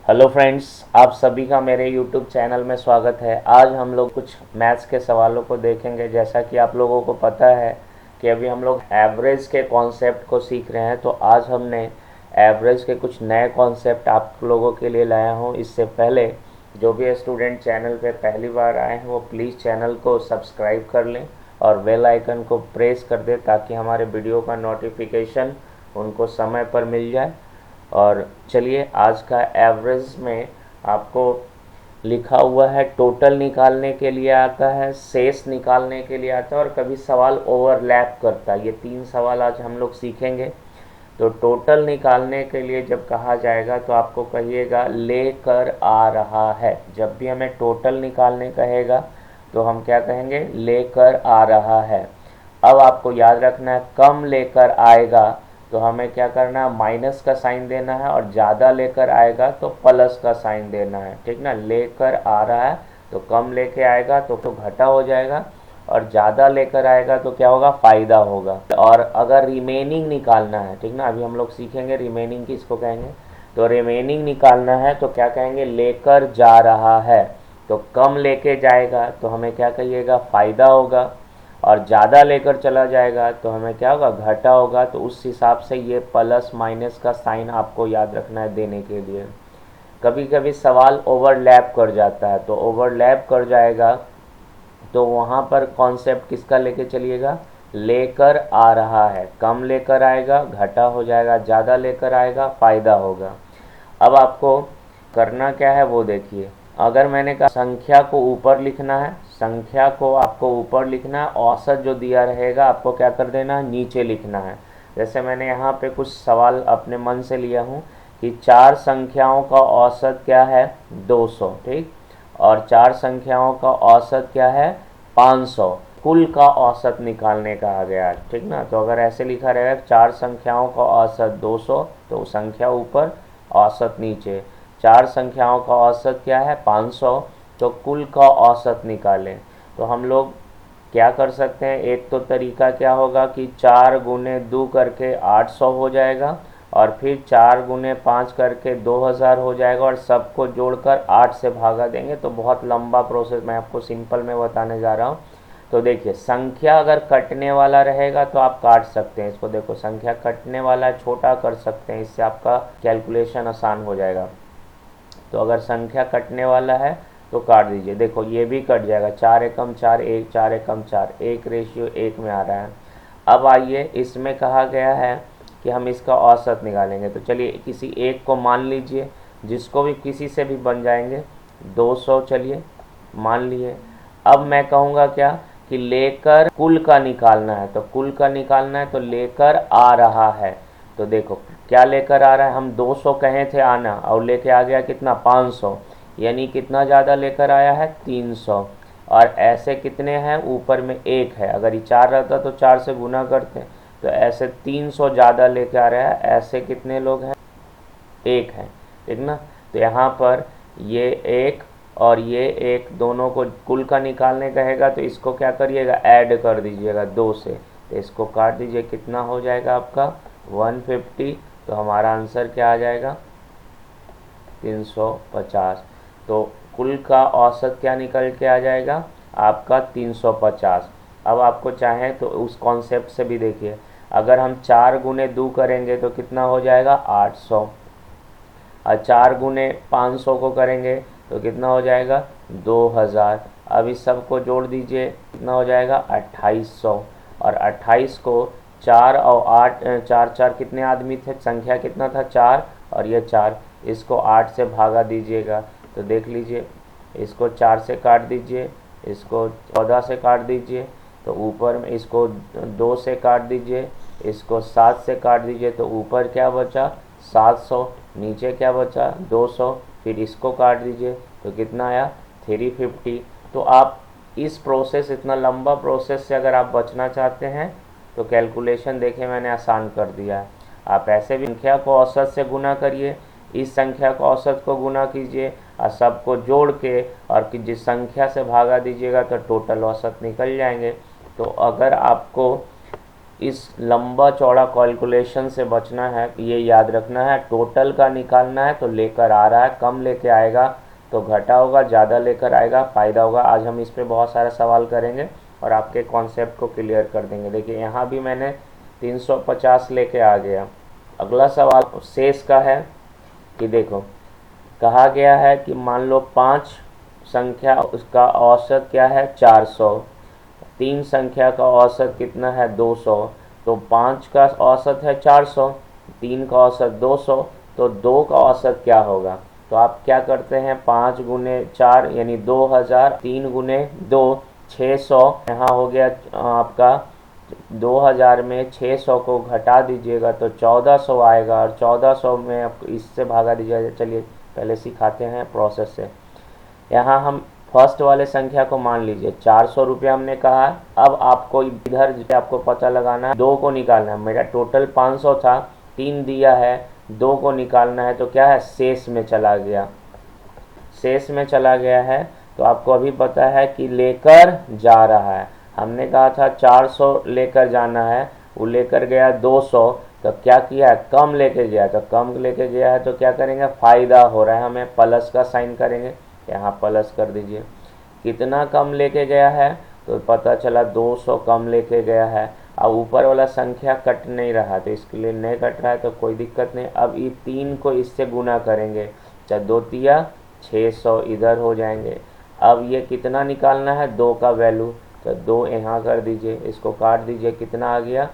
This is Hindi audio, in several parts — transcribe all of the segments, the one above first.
हेलो फ्रेंड्स, आप सभी का मेरे यूट्यूब चैनल में स्वागत है। आज हम लोग कुछ मैथ्स के सवालों को देखेंगे। जैसा कि आप लोगों को पता है कि अभी हम लोग एवरेज के कॉन्सेप्ट को सीख रहे हैं, तो आज हमने एवरेज के कुछ नए कॉन्सेप्ट आप लोगों के लिए लाया हूँ। इससे पहले जो भी स्टूडेंट चैनल पे पहली बार आए हैं वो प्लीज़ चैनल को सब्सक्राइब कर लें और बेल आइकन को प्रेस कर दें ताकि हमारे वीडियो का नोटिफिकेशन उनको समय पर मिल जाए। और चलिए, आज का एवरेज में आपको लिखा हुआ है टोटल निकालने के लिए आता है, शेष निकालने के लिए आता है और कभी सवाल ओवरलैप करता है। ये तीन सवाल आज हम लोग सीखेंगे। तो टोटल निकालने के लिए जब कहा जाएगा तो आपको कहिएगा लेकर आ रहा है। जब भी हमें टोटल निकालने कहेगा तो हम क्या कहेंगे? लेकर आ रहा है। अब आपको याद रखना है, कम लेकर आएगा तो हमें क्या करना है? माइनस का साइन देना है, और ज़्यादा लेकर आएगा तो प्लस का साइन देना है। ठीक ना? लेकर आ रहा है तो कम लेके आएगा तो घटा हो जाएगा, और ज़्यादा लेकर आएगा तो क्या होगा? फ़ायदा होगा। और अगर रिमेनिंग निकालना है, ठीक ना, अभी हम लोग सीखेंगे रिमेनिंग किसको कहेंगे। तो रिमेनिंग निकालना है तो क्या कहेंगे? लेकर जा रहा है। तो कम लेके जाएगा तो हमें क्या कहिएगा? फ़ायदा होगा। और ज़्यादा लेकर चला जाएगा तो हमें क्या होगा? घाटा होगा। तो उस हिसाब से ये प्लस माइनस का साइन आपको याद रखना है देने के लिए। कभी कभी सवाल ओवरलैप कर जाता है, तो ओवरलैप कर जाएगा तो वहाँ पर कॉन्सेप्ट किसका लेके चलिएगा? लेकर आ रहा है। कम लेकर आएगा घाटा हो जाएगा, ज़्यादा लेकर आएगा फ़ायदा होगा। अब आपको करना क्या है वो देखिए। अगर मैंने कहा संख्या को ऊपर लिखना है, संख्या को आपको ऊपर लिखना है, औसत जो दिया रहेगा आपको क्या कर देना है? नीचे लिखना है। जैसे मैंने यहाँ पे कुछ सवाल अपने मन से लिया हूँ कि चार संख्याओं का औसत क्या है? 200। ठीक। और चार संख्याओं का औसत क्या है? 500। कुल का औसत निकालने का आ गया। ठीक ना? तो अगर ऐसे लिखा रहेगा चार संख्याओं का औसत 200, तो संख्या ऊपर औसत नीचे। चार संख्याओं का औसत क्या है? 500। तो कुल का औसत निकालें। तो हम लोग क्या कर सकते हैं? एक तो तरीका क्या होगा कि 4 × 2 करके 800 हो जाएगा, और फिर 4 × 5 करके 2000 हो जाएगा, और सबको जोड़कर 8 से भागा देंगे। तो बहुत लंबा प्रोसेस, मैं आपको सिंपल में बताने जा रहा हूँ। तो देखिए, संख्या अगर कटने वाला रहेगा तो आप काट सकते हैं इसको। देखो, संख्या कटने वाला है, छोटा कर सकते हैं, इससे आपका कैलकुलेशन आसान हो जाएगा। तो अगर संख्या कटने वाला है तो काट दीजिए। देखो, ये भी कट जाएगा। 4 एकम 4, 1, 4 एकम 4, 1:1 में आ रहा है। अब आइए, इसमें कहा गया है कि हम इसका औसत निकालेंगे। तो चलिए, किसी एक को मान लीजिए, जिसको भी किसी से भी बन जाएंगे। 200 चलिए मान लिए। अब मैं कहूँगा क्या कि लेकर कुल का निकालना है। तो कुल का निकालना है तो लेकर आ रहा है। तो देखो क्या लेकर आ रहा है? हम 200 कहे थे आना, और लेके आ गया कितना? 500। यानी कितना ज़्यादा लेकर आया है? 300। और ऐसे कितने हैं? ऊपर में एक है। अगर ये 4 रहता तो 4 से गुना करते, तो ऐसे 300 ज़्यादा लेके आ रहा है। ऐसे कितने लोग हैं? एक है। ठीक ना? तो यहाँ पर ये एक और ये एक, दोनों को कुल का निकालने कहेगा तो इसको क्या करिएगा? ऐड कर दीजिएगा 2 से। तो इसको काट दीजिए, कितना हो जाएगा आपका? 150। तो हमारा आंसर क्या आ जाएगा? 350। तो कुल का औसत क्या निकल के आ जाएगा? आपका 350। अब आपको चाहें तो उस कॉन्सेप्ट से भी देखिए। अगर हम 4 × 2 करेंगे तो कितना हो जाएगा? 800। और 4 × 500 को करेंगे तो कितना हो जाएगा? 2000। अब इस सब को जोड़ दीजिए, कितना हो जाएगा? 2800। और 28 को 4 और 8, 4 4 कितने आदमी थे? संख्या कितना था? 4, और ये 4। इसको 8 से भागा दीजिएगा तो देख लीजिए, इसको 4 से काट दीजिए, इसको 14 से काट दीजिए, तो ऊपर में इसको 2 से काट दीजिए, इसको 7 से काट दीजिए, तो ऊपर क्या बचा? 700। नीचे क्या बचा? 200। फिर इसको काट दीजिए तो कितना आया? 350। तो आप इस प्रोसेस, इतना लंबा प्रोसेस से अगर आप बचना चाहते हैं तो कैलकुलेशन देखें, मैंने आसान कर दिया है। आप ऐसे भी संख्या को औसत से गुना करिए, इस संख्या को औसत को गुना कीजिए, और सबको जोड़ के और कि जिस संख्या से भागा दीजिएगा तो टोटल औसत निकल जाएंगे। तो अगर आपको इस लंबा चौड़ा कैलकुलेशन से बचना है, ये याद रखना है। टोटल का निकालना है तो लेकर आ रहा है, कम लेके आएगा तो घटा होगा, ज़्यादा लेकर आएगा फ़ायदा होगा। आज हम इस पे बहुत सारे सवाल करेंगे और आपके कॉन्सेप्ट को क्लियर कर देंगे। देखिए यहाँ भी मैंने 350 लेके आ गया। अगला सवाल शेष का है कि देखो कहा गया है कि मान लो 5 संख्या उसका औसत क्या है 400, 3 संख्या का औसत कितना है 200, तो 5 का औसत है 400, 3 का औसत 200, तो 2 का औसत क्या होगा। तो आप क्या करते हैं 5 गुने 4 यानी 2000, 3 गुने 2 600, यहाँ हो गया आपका 2000 में 600 को घटा दीजिएगा तो 1400 आएगा, और 1400 में आप इससे भागा दीजिएगा। चलिए पहले सिखाते हैं प्रोसेस से। यहाँ हम फर्स्ट वाले संख्या को मान लीजिए 400 रुपया हमने कहा। अब आपको इधर आपको पता लगाना है 2 को निकालना है। मेरा टोटल 500 था, 3 दिया है, 2 को निकालना है तो क्या है शेष में चला गया, शेष में चला गया है। तो आपको अभी पता है कि लेकर जा रहा है। हमने कहा था 400 लेकर जाना है, वो लेकर गया 200, तो क्या किया है कम लेके गया, तो कम लेके गया है तो क्या करेंगे फ़ायदा हो रहा है, हमें प्लस का साइन करेंगे, यहाँ प्लस कर दीजिए। कितना कम लेके गया है तो पता चला 200 कम लेके गया है। अब ऊपर वाला संख्या कट नहीं रहा तो इसके लिए नहीं कट रहा है तो कोई दिक्कत नहीं। अब ये 3 को इससे गुना करेंगे, चाहे 2 तिया 600 इधर हो जाएंगे। अब ये कितना निकालना है 2 का वैल्यू, तो 2 यहाँ कर दीजिए, इसको काट दीजिए, कितना आ गया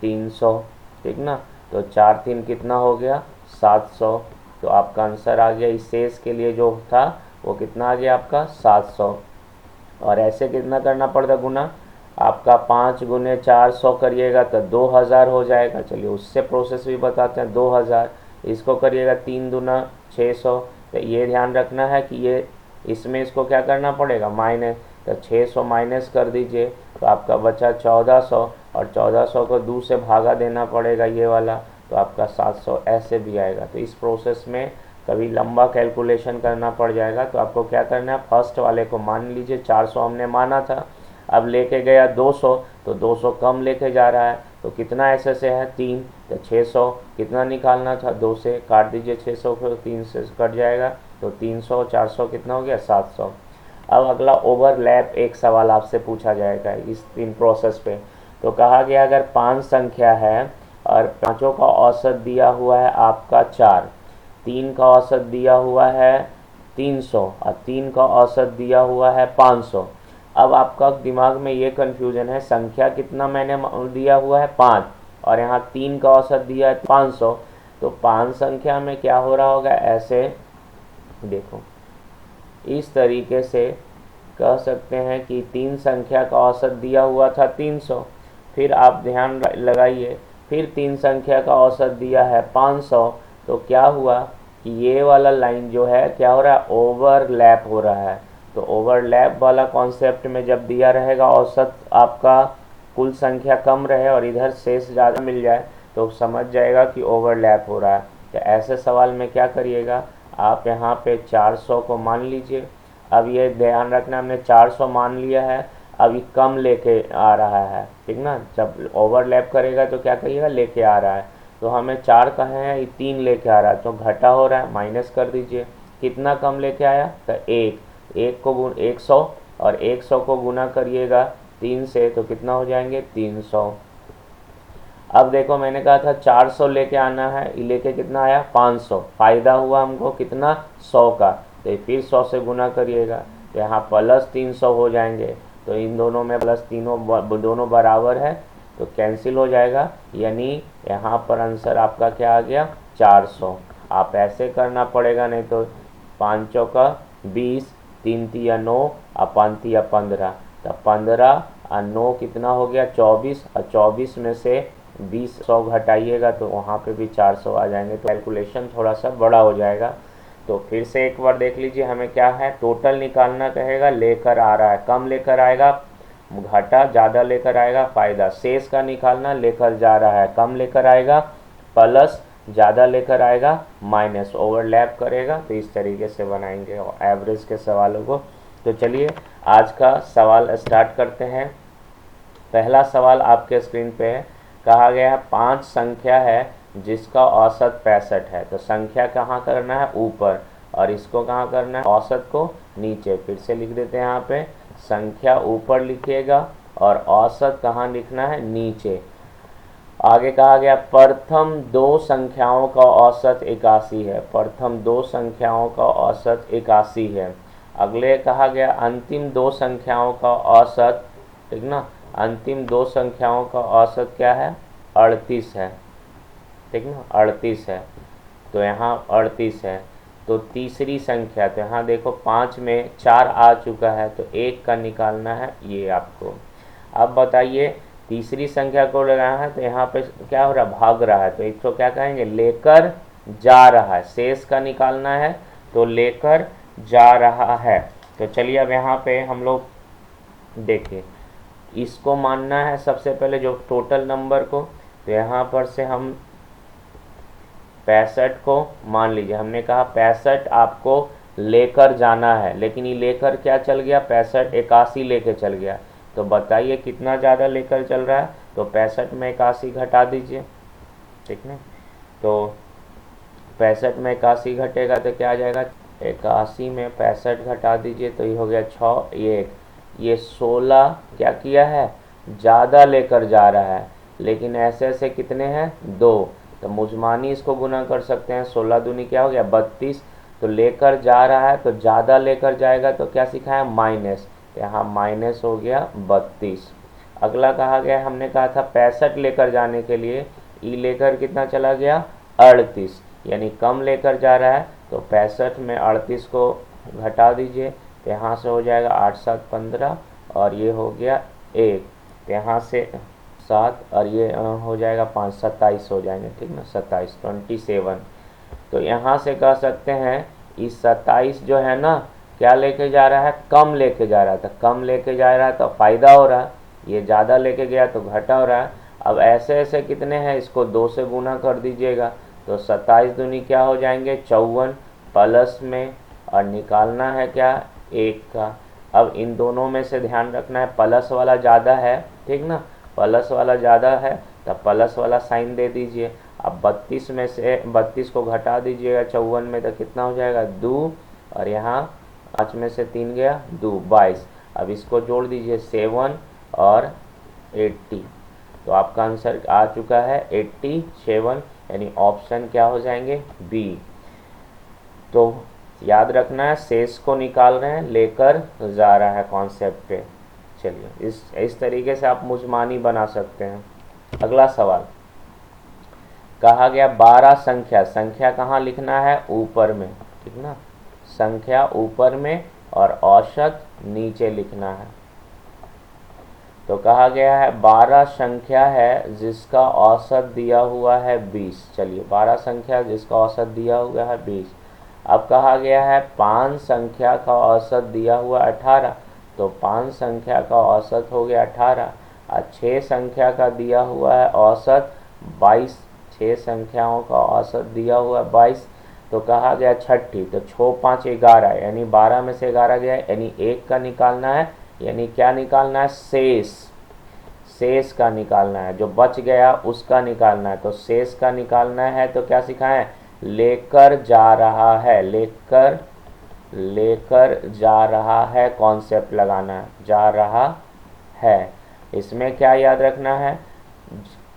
300, ठीक ना। तो 4 3 कितना हो गया 700, तो आपका आंसर आ गया। इस शेष के लिए जो था वो कितना आ गया आपका 700। और ऐसे कितना करना पड़ता गुना, आपका 5 गुने 400 करिएगा तो 2000 हो जाएगा। चलिए उससे प्रोसेस भी बताते हैं। 2000 इसको करिएगा 3 दूना 600, तो ये ध्यान रखना है कि ये इसमें इसको क्या करना पड़ेगा माइनस, तो 600 माइनस कर दीजिए तो आपका बचा 1400, और 1400 को 2 से भागा देना पड़ेगा ये वाला, तो आपका 700 ऐसे भी आएगा। तो इस प्रोसेस में कभी लंबा कैलकुलेशन करना पड़ जाएगा। तो आपको क्या करना है फर्स्ट वाले को मान लीजिए 400 हमने माना था, अब लेके गया 200, तो 200 कम लेके जा रहा है, तो कितना ऐसे से है 3, तो 600 कितना निकालना था 2 से काट दीजिए 600 को, 3 से कट जाएगा तो 300 400 कितना हो गया 700। अब अगला ओवरलैप एक सवाल आपसे पूछा जाएगा इस 3 प्रोसेस पे। तो कहा गया अगर 5 संख्या है और पाँचों का औसत दिया हुआ है आपका 4, 3 का औसत दिया हुआ है 300 और 3 का औसत दिया हुआ है 500। अब आपका दिमाग में ये कन्फ्यूजन है संख्या कितना मैंने दिया हुआ है 5 और यहाँ 3 का औसत दिया है 500, तो 5 संख्या में क्या हो रहा होगा, ऐसे देखो इस तरीके से कह सकते हैं कि 3 संख्या का औसत दिया हुआ था 300, फिर आप ध्यान लगाइए फिर 3 संख्या का औसत दिया है 500, तो क्या हुआ कि ये वाला लाइन जो है क्या हो रहा है ओवरलैप हो रहा है। तो ओवरलैप वाला कॉन्सेप्ट में जब दिया रहेगा औसत आपका कुल संख्या कम रहे और इधर शेष ज़्यादा मिल जाए तो समझ जाएगा कि ओवरलैप हो रहा है। तो ऐसे सवाल में क्या करिएगा आप यहाँ पे 400 को मान लीजिए। अब ये ध्यान रखना हमने 400 मान लिया है, अभी कम लेके आ रहा है, ठीक ना। जब ओवरलैप करेगा तो क्या करिएगा लेके आ रहा है, तो हमें 4 कहे हैं ये 3 लेके आ रहा है तो घटा हो रहा है, माइनस कर दीजिए। कितना कम लेके आया तो 1 को 100 और 100 को गुना करिएगा 3 से तो कितना हो जाएंगे 300। अब देखो मैंने कहा था 400 लेके आना है, ये लेके कितना आया 500, फ़ायदा हुआ हमको कितना 100 का, तो फिर 100 से गुना करिएगा तो यहाँ प्लस 300 हो जाएंगे। तो इन दोनों में प्लस दोनों बराबर है तो कैंसिल हो जाएगा, यानी यहाँ पर आंसर आपका क्या आ गया 400। आप ऐसे करना पड़ेगा नहीं तो 5 का 20, 3 तिया 9 और 5 तिया 15, तो 15 और 9 कितना हो गया 24, और 24 में से 20 100 घटाइएगा तो वहाँ पे भी 400 आ जाएंगे। तो कैलकुलेशन थोड़ा सा बड़ा हो जाएगा। तो फिर से एक बार देख लीजिए हमें क्या है टोटल निकालना कहेगा, लेकर आ रहा है कम लेकर आएगा घाटा, ज़्यादा लेकर आएगा फ़ायदा। शेष का निकालना लेकर जा रहा है कम लेकर आएगा प्लस, ज़्यादा लेकर आएगा माइनस, ओवरलैप करेगा। तो इस तरीके से बनाएंगे एवरेज के सवालों को। तो चलिए आज का सवाल स्टार्ट करते हैं। पहला सवाल आपके स्क्रीन पे है, कहा गया है 5 संख्या है जिसका औसत 65 है। तो संख्या कहाँ करना है, ऊपर, और इसको कहाँ करना है, औसत को नीचे। फिर से लिख देते हैं, यहाँ पे संख्या ऊपर लिखिएगा और औसत कहाँ लिखना है, नीचे। आगे कहा गया प्रथम 2 संख्याओं का औसत 81 है। प्रथम 2 संख्याओं का औसत 81 है। अगले कहा गया अंतिम 2 संख्याओं का औसत, ठीक ना, अंतिम 2 संख्याओं का औसत क्या है, 38 है, ठीक ना, 38 है। तो यहाँ 38 है। तो तीसरी संख्या, तो यहाँ देखो 5 में 4 आ चुका है, तो 1 का निकालना है ये आपको। अब बताइए तीसरी संख्या को लगाना है, तो यहाँ पे क्या हो रहा है, भाग रहा है, तो एक तो क्या कहेंगे, लेकर जा रहा है। शेष का निकालना है तो लेकर जा रहा है। तो चलिए अब यहाँ पे हम लोग देखिए, इसको मानना है सबसे पहले जो टोटल नंबर को, तो यहाँ पर से हम 65 को मान लीजिए। हमने कहा 65 आपको लेकर जाना है, लेकिन ये लेकर क्या चल गया, 65 81 लेके चल गया। तो बताइए कितना ज़्यादा लेकर चल रहा है, तो 65 में 81 घटा दीजिए, ठीक है। तो 65 में 81 घटेगा तो क्या आ जाएगा, 81 में 65 घटा दीजिए, तो ये हो गया 6, ये 16 क्या किया है, ज़्यादा लेकर जा रहा है। लेकिन ऐसे ऐसे कितने हैं, 2, तो मुजमानी इसको गुना कर सकते हैं। 16 दूनी क्या हो गया, 32। तो लेकर जा रहा है तो ज़्यादा लेकर जाएगा, तो क्या सीखा है, माइनस। यहाँ माइनस हो गया 32। अगला कहा गया, हमने कहा था 65 लेकर जाने के लिए ई लेकर कितना चला गया, 38, यानी कम लेकर जा रहा है। तो 65 में 38 को घटा दीजिए, तो यहाँ से हो जाएगा 8 7 15, और ये हो गया 1, तो यहाँ से 7, और ये हो जाएगा 5, 27 हो जाएंगे, ठीक ना, 27 27। तो यहाँ से कह सकते हैं इस 27 जो है ना, क्या लेके जा रहा है, कम लेके जा रहा था। कम लेके जा रहा है तो फ़ायदा हो रहा है, ये ज़्यादा लेके गया तो घाटा हो रहा है। अब ऐसे ऐसे कितने हैं, इसको 2 से गुना कर दीजिएगा, तो 27 दूनी क्या हो जाएंगे, 54, प्लस में, और निकालना है क्या, 1 का। अब इन दोनों में से ध्यान रखना है, प्लस वाला ज़्यादा है, ठीक ना, प्लस वाला ज़्यादा है तो प्लस वाला साइन दे दीजिए। अब 32 में से 32 को घटा दीजिएगा 54 में, तो कितना हो जाएगा, 2, और यहाँ 5 में से 3 गया 2, 22। अब इसको जोड़ दीजिए 7 और 80, तो आपका आंसर आ चुका है 87, यानी ऑप्शन क्या हो जाएंगे, बी। तो याद रखना है, शेष को निकाल रहे हैं, लेकर जा रहा है कॉन्सेप्ट पे। चलिए इस तरीके से आप मुजमानी बना सकते हैं। अगला सवाल कहा गया 12 संख्या, संख्या कहाँ लिखना है, ऊपर में, ठीक ना, संख्या ऊपर में और औसत नीचे लिखना है। तो कहा गया है 12 संख्या है जिसका औसत दिया हुआ है 20। चलिए 12 संख्या जिसका औसत दिया हुआ है 20। अब कहा गया है 5 संख्या का औसत दिया हुआ 18, तो 5 संख्या का औसत हो गया 18। और 6 संख्या का दिया हुआ है औसत 22, 6 संख्याओं का औसत दिया हुआ 22। तो कहा गया छठी, तो 6 5 11, यानी 12 में से 11 गया, यानी 1 का निकालना है, यानी क्या निकालना है, शेष, शेष का निकालना है, जो बच गया उसका निकालना है। तो शेष का निकालना है तो क्या सिखाएं, लेकर जा रहा है, लेकर जा रहा है, कॉन्सेप्ट लगाना है, जा रहा है। इसमें क्या याद रखना है,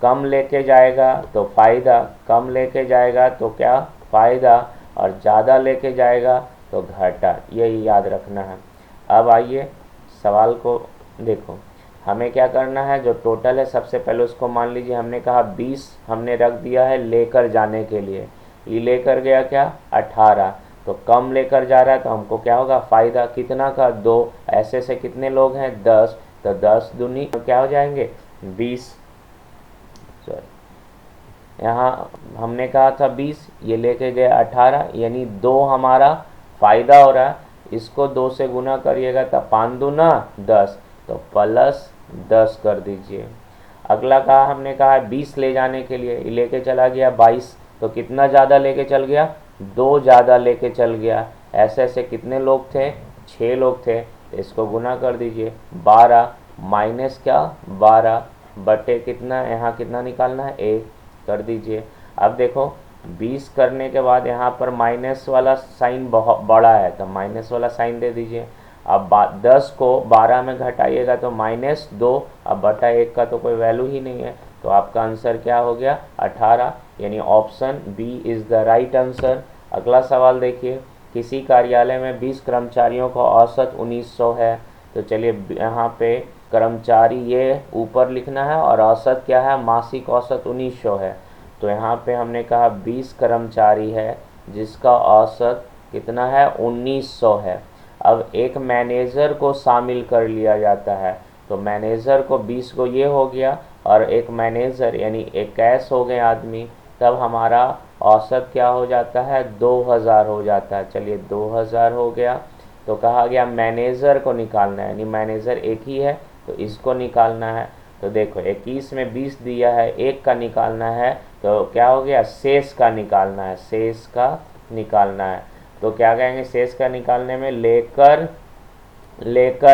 कम लेके जाएगा तो फ़ायदा, कम लेके जाएगा तो क्या फ़ायदा, और ज़्यादा लेके जाएगा तो घाटा, यही याद रखना है। अब आइए सवाल को देखो, हमें क्या करना है, जो टोटल है सबसे पहले उसको मान लीजिए। हमने कहा 20 हमने रख दिया है लेकर जाने के लिए, ये लेकर गया क्या 18, तो कम लेकर जा रहा है तो हमको क्या होगा, फ़ायदा, कितना का 2, ऐसे से कितने लोग हैं 10, तो 10 दूनी क्या हो जाएंगे 20। यहाँ हमने कहा था 20, ये लेके गए 18, यानी 2 हमारा फ़ायदा हो रहा है। इसको 2 से गुना करिएगा तो 5 दूना 10, तो प्लस 10 कर दीजिए। अगला कहा, हमने कहा 20 ले जाने के लिए, ये लेके चला गया 22, तो कितना ज़्यादा लेके चल गया, 2 ज़्यादा लेके चल गया। ऐसे ऐसे कितने लोग थे, 6 लोग थे, तो इसको गुना कर दीजिए 12, माइनस क्या 12 बटे कितना, यहाँ कितना निकालना है 1, कर दीजिए। अब देखो 20 करने के बाद यहाँ पर माइनस वाला साइन बहुत बड़ा है तो माइनस वाला साइन दे दीजिए। अब 10 को 12 में घटाइएगा तो -2, अब बटा 1 का तो कोई वैल्यू ही नहीं है, तो आपका आंसर क्या हो गया 18, यानी option b is the right answer. अगला सवाल देखिए, किसी कार्यालय में 20 कर्मचारियों का औसत 1900 है। तो चलिए यहाँ पे कर्मचारी ये ऊपर लिखना है और औसत क्या है, मासिक औसत 1900 है। तो यहाँ पे हमने कहा 20 कर्मचारी है जिसका औसत कितना है 1900 है। अब एक मैनेजर को शामिल कर लिया जाता है, तो मैनेजर को 20 को ये हो गया और एक मैनेजर यानी 21 हो गए आदमी, तब हमारा औसत क्या हो जाता है 2000 हो जाता है। चलिए 2000 हो गया, तो कहा गया मैनेजर को निकालना है, यानी मैनेजर एक ही है तो इसको निकालना है। तो देखो 21 में 20 दिया है, एक का निकालना है, तो क्या हो गया शेष का निकालना है, शेष का निकालना है। तो क्या कहेंगे शेष का निकालने में लेकर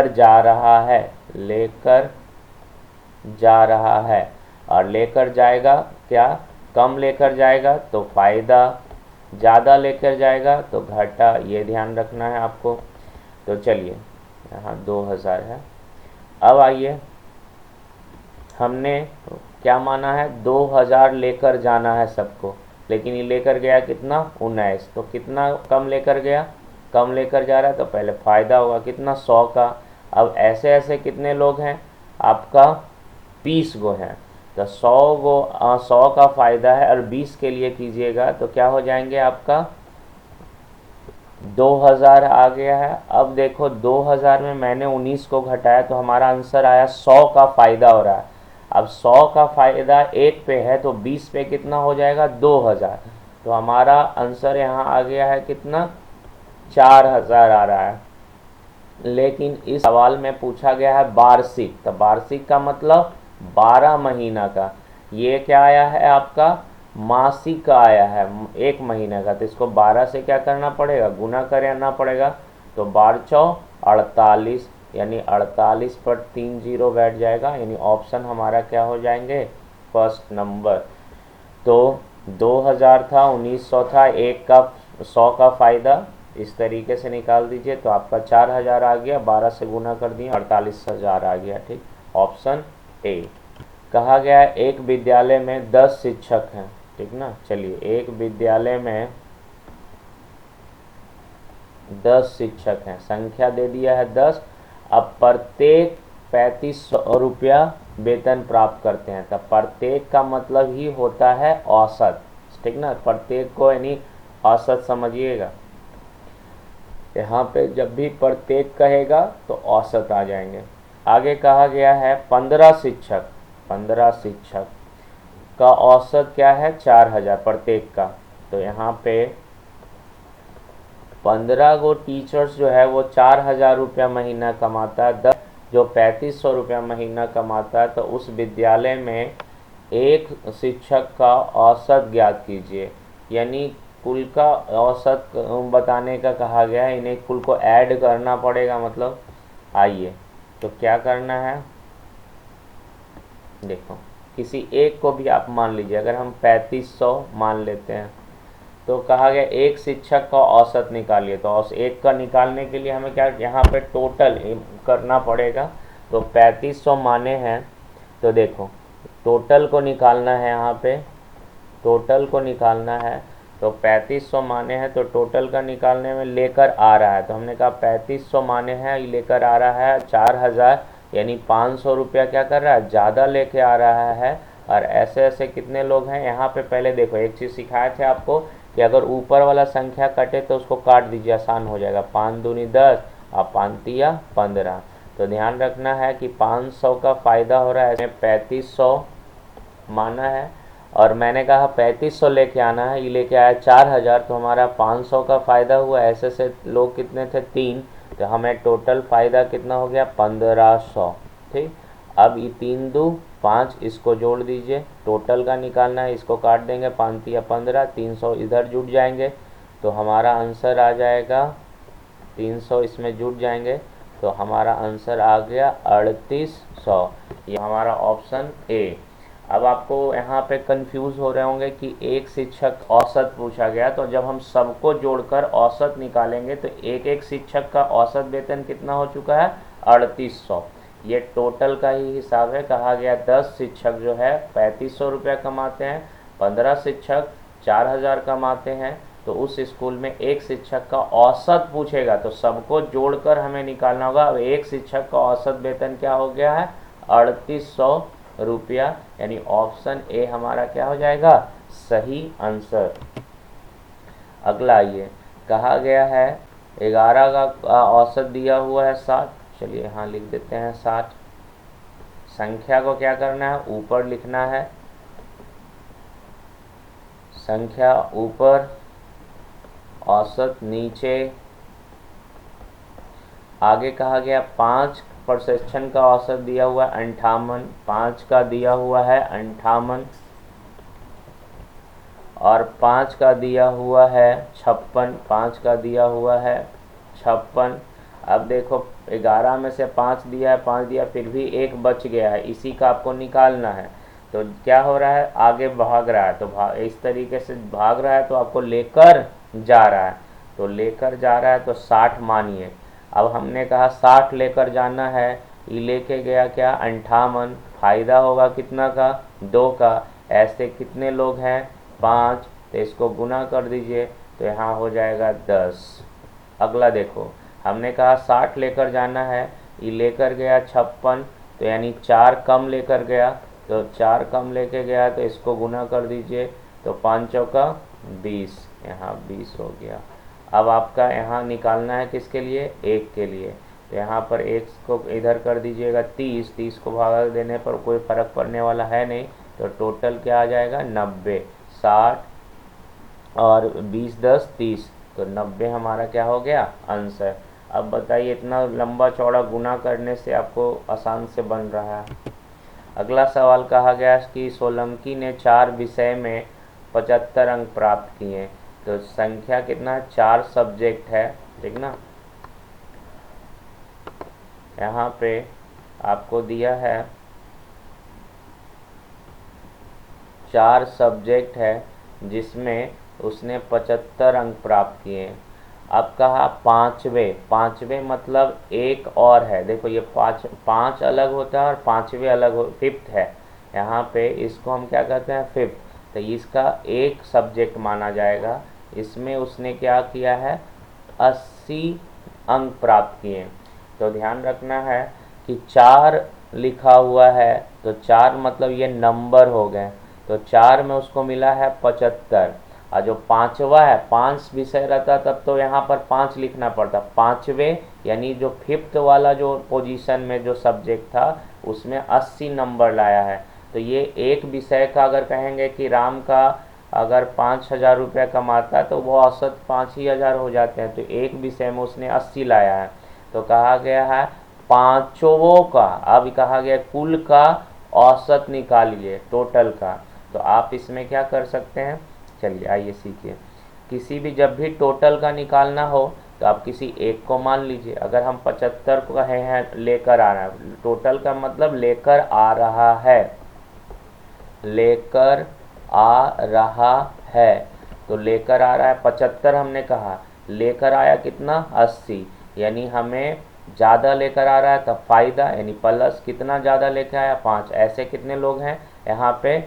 जा रहा है, लेकर जा रहा है, और लेकर जाएगा क्या, कम लेकर जाएगा तो फायदा, ज़्यादा लेकर जाएगा तो घाटा, ये ध्यान रखना है आपको। तो चलिए यहाँ 2000 है। अब आइए, हमने क्या माना है 2000 लेकर जाना है सबको, लेकिन ये लेकर गया कितना 19, तो कितना कम लेकर गया, कम लेकर जा रहा है तो पहले फ़ायदा होगा कितना 100 का। अब ऐसे ऐसे कितने लोग हैं आपका 20 गो हैं, तो 100 का फ़ायदा है और 20 के लिए कीजिएगा तो क्या हो जाएंगे आपका 2000 आ गया है। अब देखो 2000 में मैंने 19 को घटाया तो हमारा आंसर आया 100 का फ़ायदा हो रहा है। अब 100 का फ़ायदा 1 पे है तो 20 पे कितना हो जाएगा 2000, तो हमारा आंसर यहाँ आ गया है कितना 4000 आ रहा है। लेकिन इस सवाल में पूछा गया है वार्षिक, तो वार्षिक का मतलब 12 महीना का, ये क्या आया है आपका मासिक का आया है 1 महीने का, तो इसको 12 से क्या करना पड़ेगा गुना करना पड़ेगा। तो 12 48, यानी 48 पर 3 जीरो बैठ जाएगा, यानी ऑप्शन हमारा क्या हो जाएंगे फर्स्ट नंबर। तो 2000 था 1900 था, 1 का 100 का फ़ायदा, इस तरीके से निकाल दीजिए तो आपका 4000 आ गया, 12 से गुना कर दिए 48,000 आ गया। ठीक, ऑप्शन ए। कहा गया है एक विद्यालय में 10 शिक्षक हैं, ठीक ना। चलिए एक विद्यालय में 10 शिक्षक हैं, संख्या दे दिया है 10। अब प्रत्येक 3500 रुपया वेतन प्राप्त करते हैं, तब प्रत्येक का मतलब ही होता है औसत, ठीक ना। प्रत्येक को यानी औसत समझिएगा, यहाँ पे जब भी प्रत्येक कहेगा तो औसत आ जाएंगे। आगे कहा गया है 15 शिक्षक का औसत क्या है 4000 प्रत्येक का, तो यहाँ पे 15 गो टीचर्स जो है वो 4000 रुपया महीना कमाता है, 10 जो 3500 रुपया महीना कमाता है, तो उस विद्यालय में एक शिक्षक का औसत ज्ञात कीजिए, यानी कुल का औसत बताने का कहा गया है, इन्हें कुल को ऐड करना पड़ेगा। मतलब आइए तो क्या करना है, देखो किसी एक को भी आप मान लीजिए, अगर हम 3500 मान लेते हैं तो कहा गया एक शिक्षक का औसत निकालिए, तो एक का निकालने के लिए हमें क्या यहाँ पे टोटल करना पड़ेगा। तो 3500 माने हैं, तो देखो टोटल को निकालना है, यहाँ पे टोटल को निकालना है, तो 3500 माने हैं तो टोटल का निकालने में लेकर आ रहा है, तो हमने कहा 3500 माने हैं लेकर आ रहा है 4000, यानी 500 रुपया क्या कर रहा है ज़्यादा लेके आ रहा है। और ऐसे ऐसे कितने लोग हैं यहाँ पे, पहले देखो एक चीज़ सिखाए थे आपको कि अगर ऊपर वाला संख्या कटे तो उसको काट दीजिए, आसान हो जाएगा। 5 दूनी 10 और 5 तिया 15, तो ध्यान रखना है कि 500 का फ़ायदा हो रहा है, इसमें 3500 माना है और मैंने कहा 3500 लेके आना है, ये लेके आया 4000, तो हमारा 500 का फ़ायदा हुआ। ऐसे ऐसे लोग कितने थे 3, तो हमें टोटल फ़ायदा कितना हो गया 1500। ठीक, अब ये 3 दू 5, इसको जोड़ दीजिए, टोटल का निकालना है, इसको काट देंगे 5 या 15, 300 इधर जुड़ जाएंगे, तो हमारा आंसर आ जाएगा 300 इसमें जुड़ जाएंगे तो हमारा आंसर आ गया 3800। ये हमारा ऑप्शन ए। अब आपको यहाँ पे कंफ्यूज हो रहे होंगे कि एक शिक्षक औसत पूछा गया, तो जब हम सबको जोड़कर औसत निकालेंगे तो एक एक शिक्षक का औसत वेतन कितना हो चुका है, 3800। ये टोटल का ही हिसाब है। कहा गया 10 शिक्षक जो है 3500 रुपया कमाते हैं, 15 शिक्षक 4000 कमाते हैं। तो उस स्कूल में एक शिक्षक का औसत पूछेगा तो सबको जोड़कर हमें निकालना होगा। अब एक शिक्षक का औसत वेतन क्या हो गया है, 3800 रुपया। यानी ऑप्शन ए हमारा क्या हो जाएगा, सही आंसर। अगला आइए, कहा गया है 11 का औसत दिया हुआ है 60। चलिए यहाँ लिख देते हैं 60। संख्या को क्या करना है, ऊपर लिखना है, संख्या ऊपर, औसत नीचे। आगे कहा गया 5 प्रशिक्षण का औसत दिया हुआ है 58, 5 का दिया हुआ है 58 और 5 का दिया हुआ है 56, 5 का दिया हुआ है 56। अब देखो 11 में से 5 दिया है, 5 दिया, फिर भी एक बच गया है, इसी का आपको निकालना है। तो क्या हो रहा है, आगे भाग रहा है, तो इस तरीके से भाग रहा है तो आपको लेकर जा रहा है। तो लेकर जा रहा है तो 60 मानिए। अब हमने कहा 60 लेकर जाना है, ये लेके गया क्या, 58। फायदा होगा कितना का, 2 का। ऐसे कितने लोग हैं, 5, तो इसको गुना कर दीजिए तो यहाँ हो जाएगा 10। अगला देखो, हमने कहा 60 लेकर जाना है, ये लेकर गया 56, तो यानी 4 कम लेकर गया, तो 4 कम लेके गया तो इसको गुना कर दीजिए तो 5 चौका 20, यहाँ 20 हो गया। अब आपका यहाँ निकालना है किसके लिए, 1 के लिए। तो यहाँ पर 1 को इधर कर दीजिएगा 30, 30 को भागा देने पर कोई फ़र्क पड़ने वाला है नहीं, तो टोटल क्या आ जाएगा 90। 60 और 20 10 30, तो 90 हमारा क्या हो गया आंसर। अब बताइए इतना लंबा चौड़ा गुना करने से आपको आसान से बन रहा है। अगला सवाल कहा गया कि सोलंकी ने 4 विषय में 75 अंक प्राप्त किए। तो संख्या कितना है, 4 सब्जेक्ट है, ठीक ना। यहाँ पे आपको दिया है 4 सब्जेक्ट है जिसमें उसने 75 अंक प्राप्त किए। अब कहा पाँचवें मतलब एक और है, देखो ये पाँच अलग होता है और पाँचवें अलग हो, फिफ्थ है यहाँ पे, इसको हम क्या कहते हैं, फिफ्थ। तो इसका एक सब्जेक्ट माना जाएगा। इसमें उसने क्या किया है, 80 अंक प्राप्त किए। तो ध्यान रखना है कि 4 लिखा हुआ है, तो 4 मतलब ये नंबर हो गए, तो 4 में उसको मिला है 75। और जो 5वां है, 5 विषय रहता तब तो यहाँ पर 5 लिखना पड़ता, 5वें यानी जो फिफ्थ वाला जो पोजीशन में जो सब्जेक्ट था उसमें 80 नंबर लाया है। तो ये एक विषय का अगर कहेंगे कि राम का अगर 5000 रुपया कमाता तो वो औसत 5000 हो जाते हैं, तो एक विषय में उसने 80 लाया है। तो कहा गया है पाँचों का, अब कहा गया कुल का औसत निकालिए, टोटल का। तो आप इसमें क्या कर सकते हैं, चलिए आइए सीखिए। किसी भी जब भी टोटल का निकालना हो तो आप किसी एक को मान लीजिए। अगर हम 75 को कहे हैं लेकर आ रहा है, टोटल का मतलब लेकर आ रहा है, लेकर आ रहा है, तो लेकर आ रहा है 75 हमने कहा, लेकर आया कितना 80, यानी हमें ज़्यादा लेकर आ रहा है तब फायदा, यानी प्लस कितना ज़्यादा लेकर आया 5। ऐसे कितने लोग हैं यहाँ पे,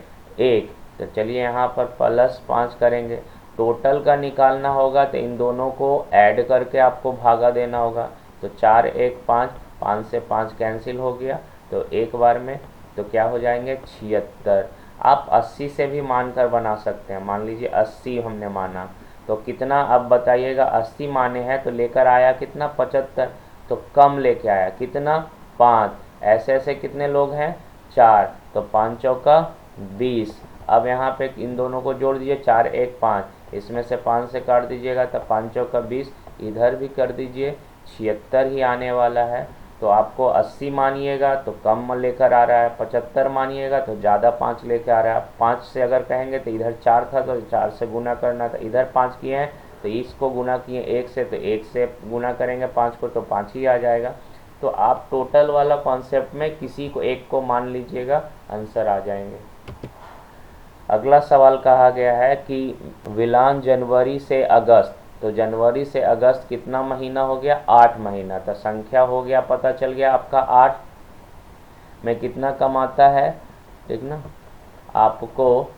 1। तो चलिए यहाँ पर +5 करेंगे। टोटल का निकालना होगा तो इन दोनों को ऐड करके आपको भागा देना होगा। तो 4 1 5, 5 से 5 कैंसिल हो गया, तो एक बार में तो क्या हो जाएंगे 76। आप 80 से भी मानकर बना सकते हैं, मान लीजिए 80 हमने माना, तो कितना अब बताइएगा, 80 माने हैं तो लेकर आया कितना 75, तो कम लेके आया कितना 5। ऐसे ऐसे कितने लोग हैं 4, तो 5 चौका 20। अब यहाँ पे इन दोनों को जोड़ दीजिए, 4 1 5, इसमें से 5 से काट दीजिएगा तो 5 चौका 20, इधर भी कर दीजिए 76 ही आने वाला है। तो आपको 80 मानिएगा तो कम लेकर आ रहा है, 75 मानिएगा तो ज़्यादा 5 लेकर आ रहा है। 5 से अगर कहेंगे तो इधर 4 था तो 4 से गुना करना था, इधर 5 किए हैं तो इसको गुना किए 1 से, तो 1 से गुना करेंगे 5 को तो 5 ही आ जाएगा। तो आप टोटल वाला कॉन्सेप्ट में किसी को एक को मान लीजिएगा, आंसर आ जाएंगे। अगला सवाल कहा गया है कि विलान जनवरी से अगस्त, तो जनवरी से अगस्त कितना महीना हो गया, 8 महीना। तो संख्या हो गया, पता चल गया आपका 8 में कितना कमाता है, देखना आपको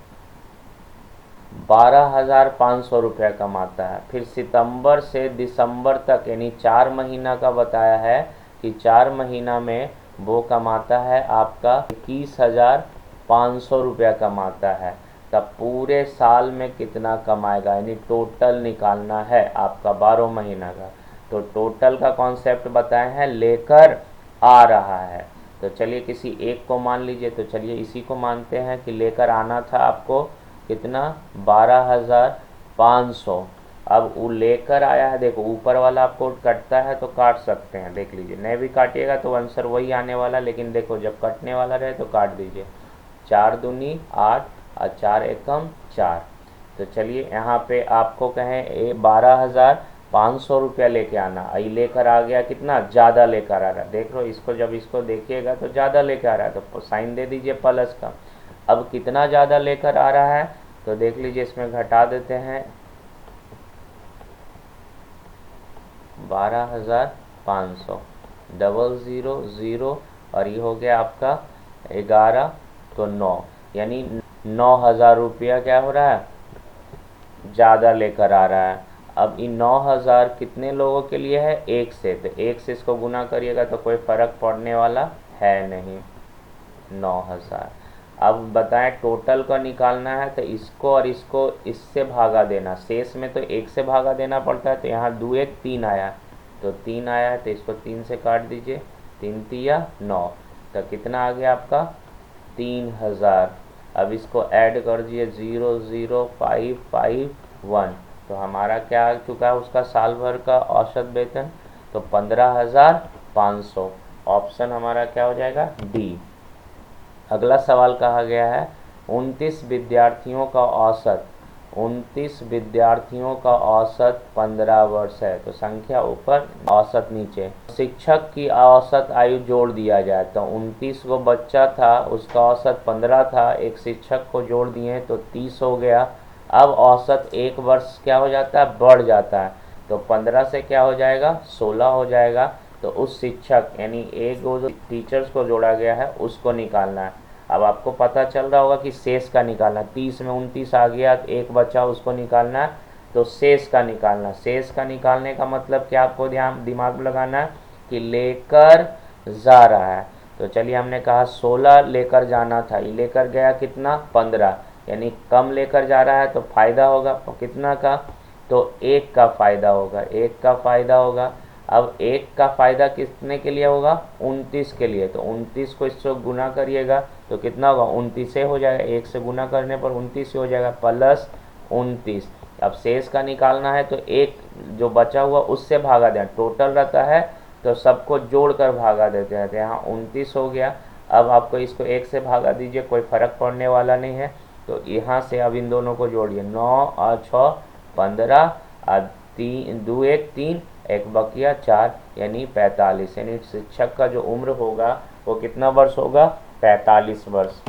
12,500 रुपया कमाता है। फिर सितंबर से दिसंबर तक यानी 4 महीना का बताया है कि 4 महीना में वो कमाता है आपका 21,500 रुपया कमाता है। तब पूरे साल में कितना कमाएगा, यानी टोटल निकालना है आपका 12 महीना का। तो टोटल का कॉन्सेप्ट बताए हैं, लेकर आ रहा है। तो चलिए किसी एक को मान लीजिए, तो चलिए इसी को मानते हैं कि लेकर आना था आपको कितना, 12,500। अब वो लेकर आया है, देखो ऊपर वाला आपको कटता है तो काट सकते हैं, देख लीजिए, नहीं भी काटिएगा तो आंसर वही आने वाला, लेकिन देखो जब कटने वाला रहे तो काट दीजिए। 4 दूनी 8 और 4 एकम 4। तो चलिए यहाँ पे आपको कहें 12,500 रुपया लेके आना, ये लेकर आ गया कितना, ज़्यादा लेकर आ रहा है। देख लो इसको, जब इसको देखिएगा तो ज़्यादा लेकर आ रहा है तो साइन दे दीजिए प्लस का। अब कितना ज़्यादा लेकर आ रहा है तो देख लीजिए, इसमें घटा देते हैं 12,500, 00 0 और ये हो गया आपका 11 तो 9, यानी 9,000 रुपया क्या हो रहा है, ज़्यादा लेकर आ रहा है। अब इन 9,000 कितने लोगों के लिए है, एक से, तो एक से इसको गुना करिएगा तो कोई फ़र्क पड़ने वाला है नहीं, 9,000। अब बताएं टोटल का निकालना है, तो इसको और इसको इससे भागा देना, शेष में तो एक से भागा देना पड़ता है, तो यहाँ 2 1 3 आया, तो 3 आया है तो इसको 3 से काट दीजिए, 3 तिया 9, तो कितना आ गया आपका 3,000। अब इसको ऐड कर दिए 00551, तो हमारा क्या आ चुका है उसका साल भर का औसत वेतन, तो 15,500। ऑप्शन हमारा क्या हो जाएगा, डी। अगला सवाल कहा गया है 29 विद्यार्थियों का औसत, 29 विद्यार्थियों का औसत 15 वर्ष है। तो संख्या ऊपर औसत नीचे, शिक्षक की औसत आयु जोड़ दिया जाए तो 29 को बच्चा था, उसका औसत 15 था, एक शिक्षक को जोड़ दिए तो 30 हो गया। अब औसत एक वर्ष क्या हो जाता है, बढ़ जाता है, तो 15 से क्या हो जाएगा, 16 हो जाएगा। तो उस शिक्षक यानी एक जो टीचर्स को जोड़ा गया है उसको निकालना है। अब आपको पता चल रहा होगा कि शेष का निकालना, 30 में 29 आ गया, एक बचा उसको निकालना है, तो शेष का निकालना। शेष का निकालने का मतलब क्या आपको दिमाग में लगाना है कि लेकर जा रहा है। तो चलिए हमने कहा 16 लेकर जाना था, ये लेकर गया कितना, 15, यानी कम लेकर जा रहा है तो फायदा होगा कितना का, तो 1 का फायदा होगा, 1 का फायदा होगा। अब 1 का फायदा कितने के लिए होगा, 29 के लिए, तो 29 को इससे गुना करिएगा तो कितना होगा, 29 से हो जाएगा, 1 से गुना करने पर 29 से हो जाएगा प्लस 29। अब शेष का निकालना है तो एक जो बचा हुआ उससे भागा दें, टोटल रहता है तो सबको जोड़कर भागा देते हैं, तो यहाँ 29 हो गया। अब आपको इसको 1 से भागा दीजिए, कोई फ़र्क पड़ने वाला नहीं है, तो यहाँ से अब इन दोनों को जोड़िए, 9 और 6 15 और 2 1 3, एक बकिया 4, यानी 45, यानी शिक्षक का जो उम्र होगा वो कितना वर्ष होगा, 45 वर्ष।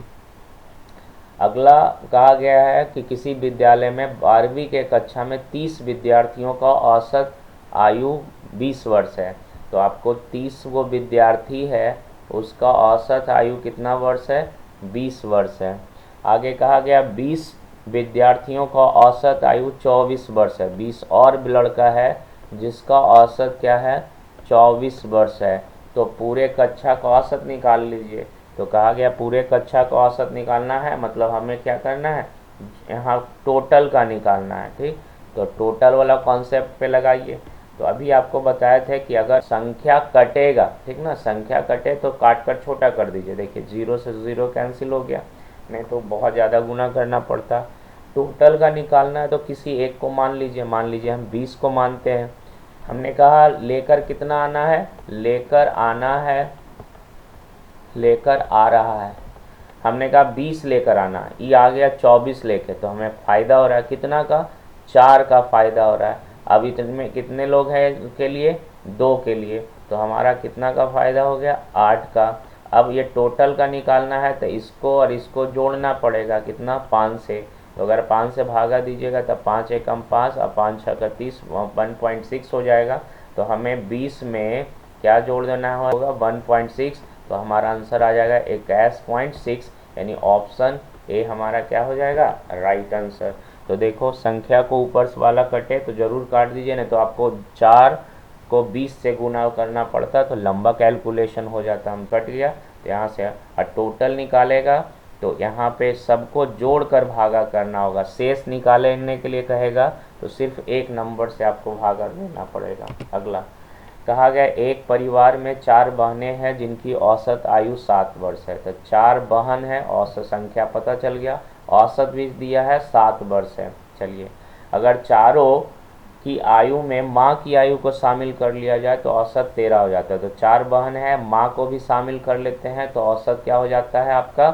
अगला कहा गया है कि किसी विद्यालय में 12वीं के कक्षा में 30 विद्यार्थियों का औसत आयु 20 वर्ष है। तो आपको 30 वो विद्यार्थी है, उसका औसत आयु कितना वर्ष है, 20 वर्ष है। आगे कहा गया 20 विद्यार्थियों का औसत आयु 24 वर्ष है, 20 और लड़का है जिसका औसत क्या है, 24 वर्ष है। तो पूरे कक्षा का औसत निकाल लीजिए। तो कहा गया पूरे कक्षा का औसत निकालना है, मतलब हमें क्या करना है, यहाँ टोटल का निकालना है, ठीक। तो टोटल वाला कॉन्सेप्ट पे लगाइए। तो अभी आपको बताए थे कि अगर संख्या कटेगा, ठीक ना, संख्या कटे तो काट कर छोटा कर दीजिए। देखिए 0 से 0 कैंसिल हो गया, नहीं तो बहुत ज़्यादा गुना करना पड़ता। टोटल का निकालना है तो किसी एक को मान लीजिए, मान लीजिए हम 20 को मानते हैं। हमने कहा लेकर कितना आना है, लेकर आना है, लेकर आ रहा है, हमने कहा 20 लेकर आना है, ये आ गया 24 लेके, तो हमें फ़ायदा हो रहा है कितना का, 4 का फ़ायदा हो रहा है। अब इतने में कितने लोग हैं के लिए, 2 के लिए, तो हमारा कितना का फ़ायदा हो गया, 8 का। अब ये टोटल का निकालना है तो इसको और इसको जोड़ना पड़ेगा, कितना, 5 से। तो अगर 5 से भागा दीजिएगा तब 5 एकम 5 और 5 छः का 30, 1.6 हो जाएगा। तो हमें 20 में क्या जोड़ देना होगा, 1.6। तो हमारा आंसर आ जाएगा 21.6, यानी ऑप्शन ए हमारा क्या हो जाएगा, राइट आंसर। तो देखो संख्या को ऊपर वाला कटे तो ज़रूर काट दीजिए, नहीं तो आपको 4 को 20 से गुना करना पड़ता तो लंबा कैलकुलेशन हो जाता। हम कट गया तो यहाँ से टोटल निकालेगा तो यहाँ पे सबको जोड़कर भागा करना होगा। शेष निकालने के लिए कहेगा तो सिर्फ एक नंबर से आपको भागा देना पड़ेगा। अगला कहा गया एक परिवार में 4 बहनें हैं जिनकी औसत आयु 7 वर्ष है। तो 4 बहन है, औसत संख्या पता चल गया, औसत भी दिया है 7 वर्ष है। चलिए अगर चारों की आयु में माँ की आयु को शामिल कर लिया जाए तो औसत 13 हो जाता है। तो 4 बहन है, माँ को भी शामिल कर लेते हैं तो औसत क्या हो जाता है आपका,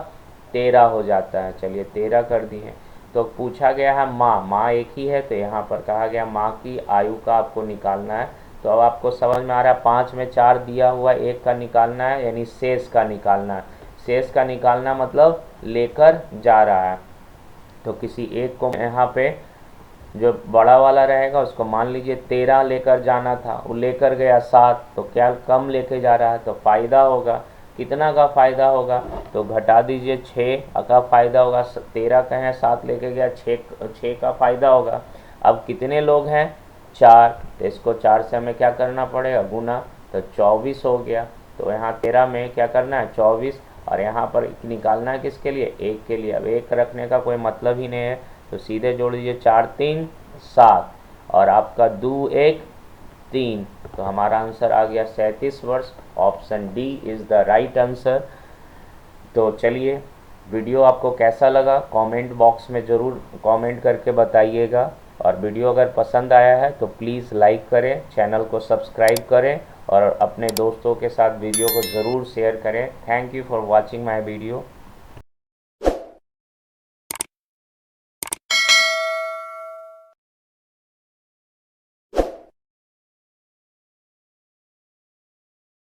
13 हो जाता है। चलिए 13 कर दिए। तो पूछा गया है माँ एक ही है, तो यहाँ पर कहा गया माँ की आयु का आपको निकालना है। तो अब आपको समझ में आ रहा है, 5 में 4 दिया हुआ, एक का निकालना है, यानी शेष का निकालना है। शेष का निकालना मतलब लेकर जा रहा है। तो किसी एक को यहाँ पे जो बड़ा वाला रहेगा उसको मान लीजिए 13 लेकर जाना था, वो लेकर गया 7, तो क्या कम लेके जा रहा है, तो फ़ायदा होगा। कितना का फ़ायदा होगा, तो घटा दीजिए, 6 का फ़ायदा होगा। 13 का है, 7 लेके गया, 6 का फ़ायदा होगा। अब कितने लोग हैं, 4, तो इसको 4 से हमें क्या करना पड़ेगा, गुना, तो 24 हो गया। तो यहाँ 13 में क्या करना है, 24, और यहाँ पर निकालना है किसके लिए, 1 के लिए। अब 1 रखने का कोई मतलब ही नहीं है, तो सीधे जोड़ दीजिए, 4 3 7 और आपका 2 1 3। तो हमारा आंसर आ गया 37 वर्ष। Option D is the right answer. तो चलिए वीडियो आपको कैसा लगा कमेंट बॉक्स में ज़रूर कमेंट करके बताइएगा, और वीडियो अगर पसंद आया है तो प्लीज़ लाइक करें, चैनल को सब्सक्राइब करें और अपने दोस्तों के साथ वीडियो को ज़रूर शेयर करें। Thank you for watching my video.